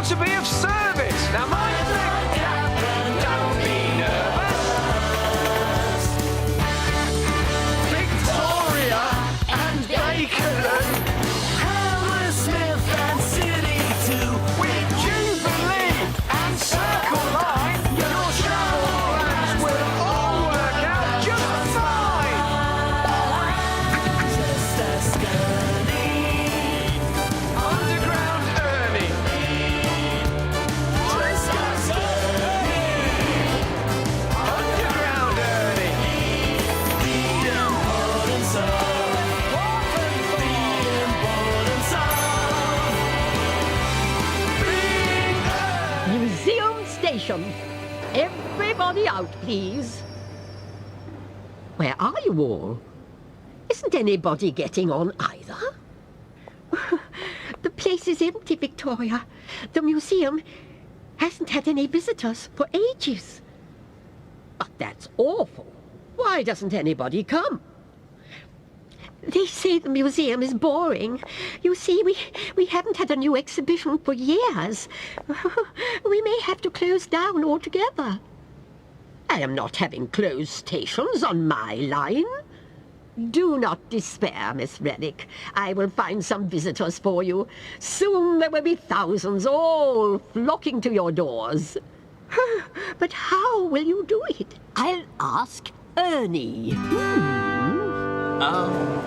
to be of service. Now mind the gap and don't be nervous. Victoria and Bacon and Hammersmith and City too. With Jubilee and Circle Line, your travel plans will all work out just fine. Just ask Ernie. Underground Ernie. Just ask Ernie. Underground Ernie. The importance of Museum Station. Everybody out, please. Where are you all? Isn't anybody getting on either? The place is empty, Victoria. The museum hasn't had any visitors for ages. But that's awful. Why doesn't anybody come? They say the museum is boring. You see, we haven't had a new exhibition for years. We may have to close down altogether. I am not having closed stations on my line. Do not despair, Miss Rennick. I will find some visitors for you. Soon there will be thousands all flocking to your doors. But how will you do it? I'll ask Ernie.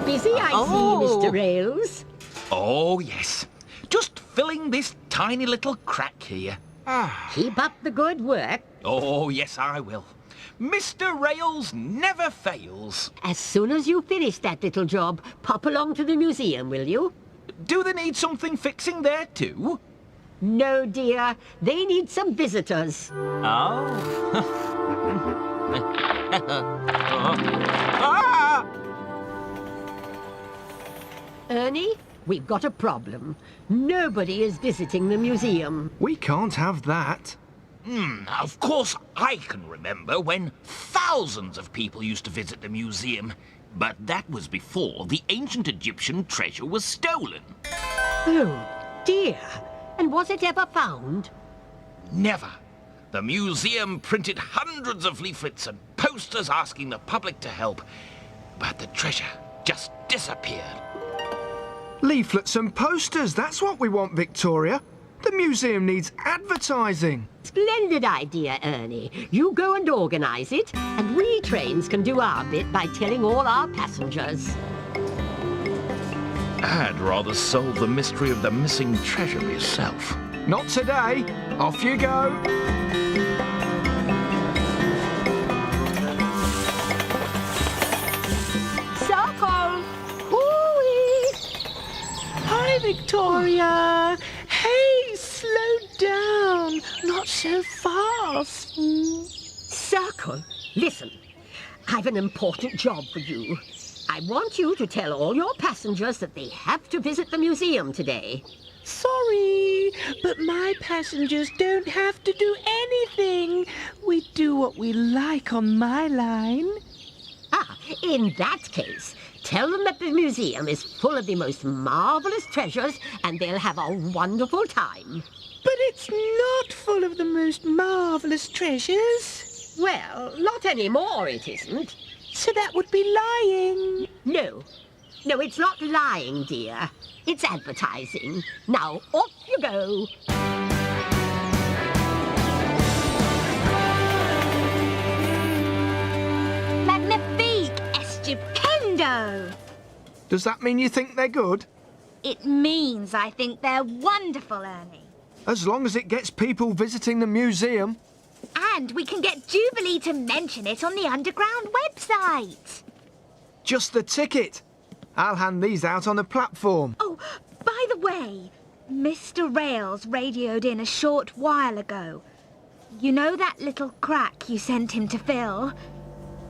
Busy, I see, Mr. Rails. Oh, yes. Just filling this tiny little crack here. Keep up the good work. Oh, yes, I will. Mr. Rails never fails. As soon as you finish that little job, pop along to the museum, will you? Do they need something fixing there, too? No, dear. They need some visitors. Oh. Ernie, we've got a problem. Nobody is visiting the museum. We can't have that. Of course, I can remember when thousands of people used to visit the museum. But that was before the ancient Egyptian treasure was stolen. Oh, dear. And was it ever found? Never. The museum printed hundreds of leaflets and posters asking the public to help. But the treasure just disappeared. Leaflets and posters, that's what we want, Victoria. The museum needs advertising. Splendid idea, Ernie. You go and organise it, and we trains can do our bit by telling all our passengers. I'd rather solve the mystery of the missing treasure myself. Not today. Off you go. Circle! Hooey! Hi, Victoria. Hey, slow down. Not so fast. Circle, listen. I've an important job for you. I want you to tell all your passengers that they have to visit the museum today. Sorry, but my passengers don't have to do anything. We do what we like on my line. In that case, tell them that the museum is full of the most marvellous treasures and they'll have a wonderful time. But it's not full of the most marvellous treasures. Well, not anymore, it isn't. So that would be lying. No, it's not lying, dear. It's advertising. Now, off you go. Magnifique! Estupendo! Does that mean you think they're good? It means I think they're wonderful, Ernie. As long as it gets people visiting the museum. And we can get Jubilee to mention it on the Underground website. Just the ticket. I'll hand these out on the platform. Oh, by the way, Mr. Rails radioed in a short while ago. You know that little crack you sent him to fill?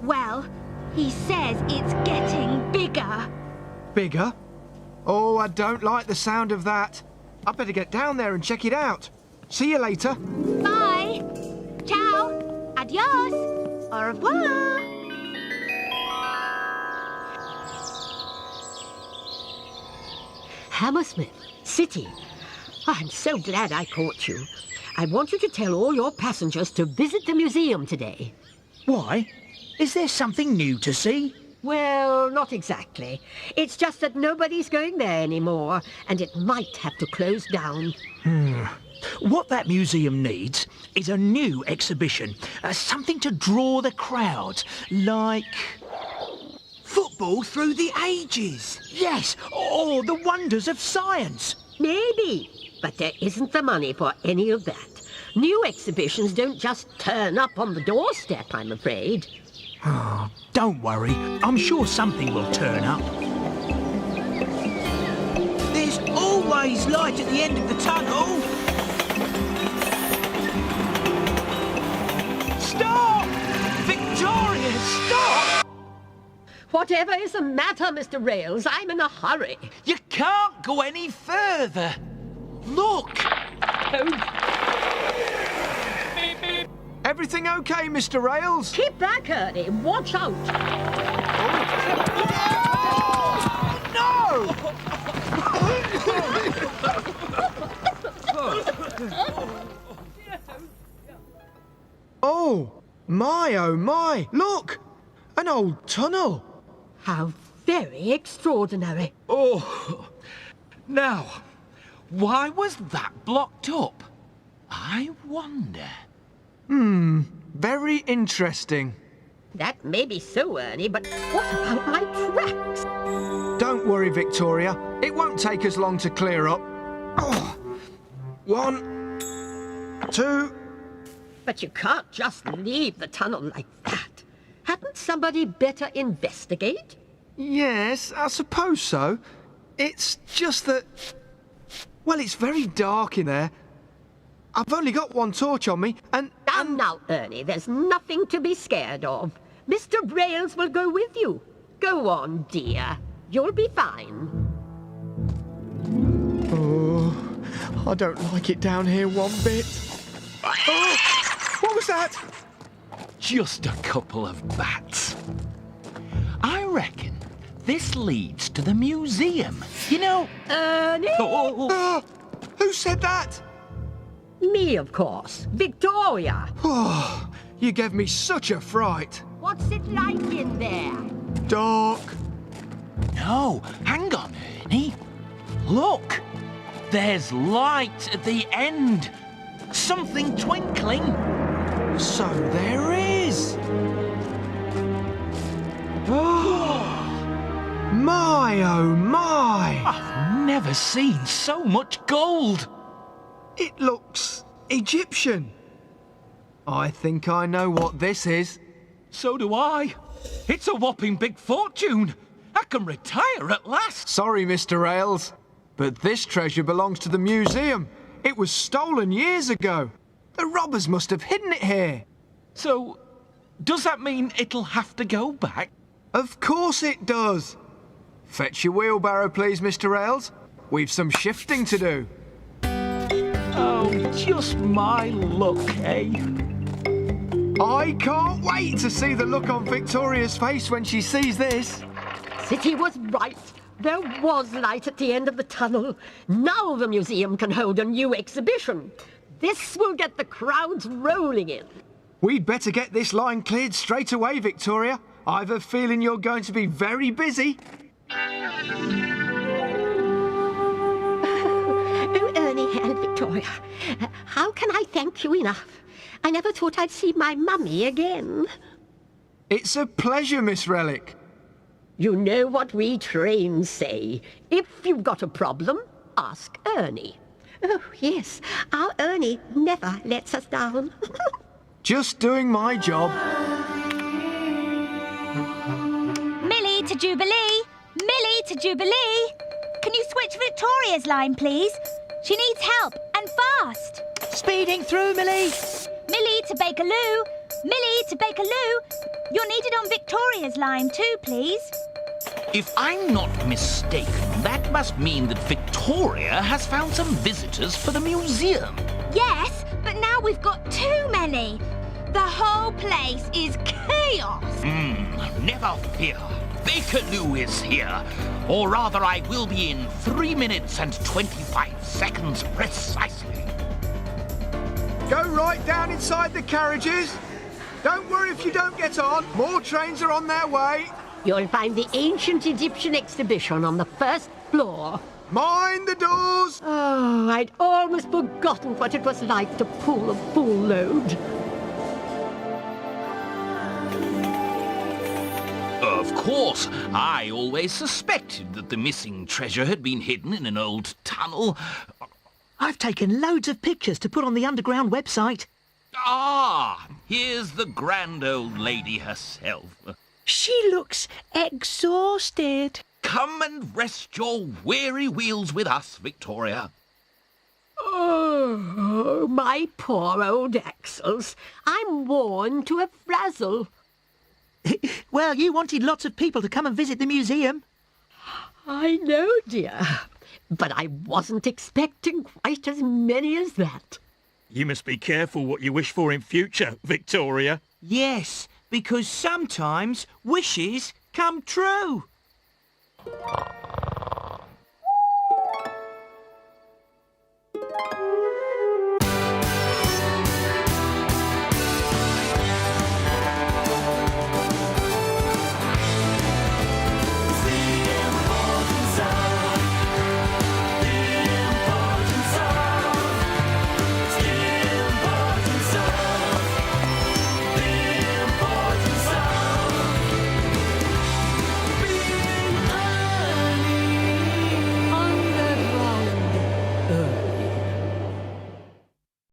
Well, he says it's getting bigger. Bigger? Oh, I don't like the sound of that. I'd better get down there and check it out. See you later. Bye. Ciao. Adios. Au revoir. Hammersmith, City. I'm so glad I caught you. I want you to tell all your passengers to visit the museum today. Why? Is there something new to see? Well, not exactly. It's just that nobody's going there anymore, and it might have to close down. What that museum needs is a new exhibition. Something to draw the crowds, like... Football through the ages. Yes, or the wonders of science. Maybe, but there isn't the money for any of that. New exhibitions don't just turn up on the doorstep, I'm afraid. Don't worry, I'm sure something will turn up. There's always light at the end of the tunnel. Stop! Victoria, stop! Whatever is the matter, Mr. Rails? I'm in a hurry. You can't go any further. Look! Everything okay, Mr. Rails? Keep back, Ernie. Watch out. No! Oh my, look! An old tunnel. How very extraordinary. Oh, now, why was that blocked up? I wonder. Very interesting. That may be so, Ernie, but what about my tracks? Don't worry, Victoria. It won't take us long to clear up. Oh. 1, 2... But you can't just leave the tunnel like that. Hadn't somebody better investigate? Yes, I suppose so. It's just that... Well, it's very dark in there. I've only got one torch on me, and... Now, Ernie, there's nothing to be scared of. Mr. Rails will go with you. Go on, dear. You'll be fine. Oh, I don't like it down here one bit. Oh, what was that? Just a couple of bats. I reckon this leads to the museum. You know... Ernie? Oh, who said that? Me, of course. Victoria. Oh, you gave me such a fright. What's it like in there? Dark. No, hang on, Ernie. Look, there's light at the end. Something twinkling. So there is. Oh, my, oh my. I've never seen so much gold. It looks Egyptian. I think I know what this is. So do I. It's a whopping big fortune. I can retire at last. Sorry, Mr. Rails, but this treasure belongs to the museum. It was stolen years ago. The robbers must have hidden it here. So, does that mean it'll have to go back? Of course it does. Fetch your wheelbarrow, please, Mr. Rails. We've some shifting to do. Oh, just my luck, eh? I can't wait to see the look on Victoria's face when she sees this. City was right. There was light at the end of the tunnel. Now the museum can hold a new exhibition. This will get the crowds rolling in. We'd better get this line cleared straight away, Victoria. I've a feeling you're going to be very busy. Oh, Ernie and Victoria, how can I thank you enough? I never thought I'd see my mummy again. It's a pleasure, Miss Relic. You know what we trains say. If you've got a problem, ask Ernie. Oh, yes, our Ernie never lets us down. Just doing my job. Millie to Jubilee! Millie to Jubilee! Can you switch Victoria's line, please? She needs help, and fast! Speeding through, Millie. Millie to Bakerloo! Millie to Bakerloo! You're needed on Victoria's line too, please. If I'm not mistaken, that must mean that Victoria has found some visitors for the museum. Yes, but now we've got too many. The whole place is chaos. Never fear. Bakerloo is here. Or rather, I will be in 3 minutes and 25 seconds precisely. Go right down inside the carriages. Don't worry if you don't get on. More trains are on their way. You'll find the ancient Egyptian exhibition on the first floor. Mind the doors. Oh, I'd almost forgotten what it was like to pull a full load. Of course, I always suspected that the missing treasure had been hidden in an old tunnel. I've taken loads of pictures to put on the underground website. Ah, here's the grand old lady herself. She looks exhausted. Come and rest your weary wheels with us, Victoria. Oh, my poor old axles. I'm worn to a frazzle. Well, you wanted lots of people to come and visit the museum. I know, dear. But I wasn't expecting quite as many as that. You must be careful what you wish for in future, Victoria. Yes, because sometimes wishes come true.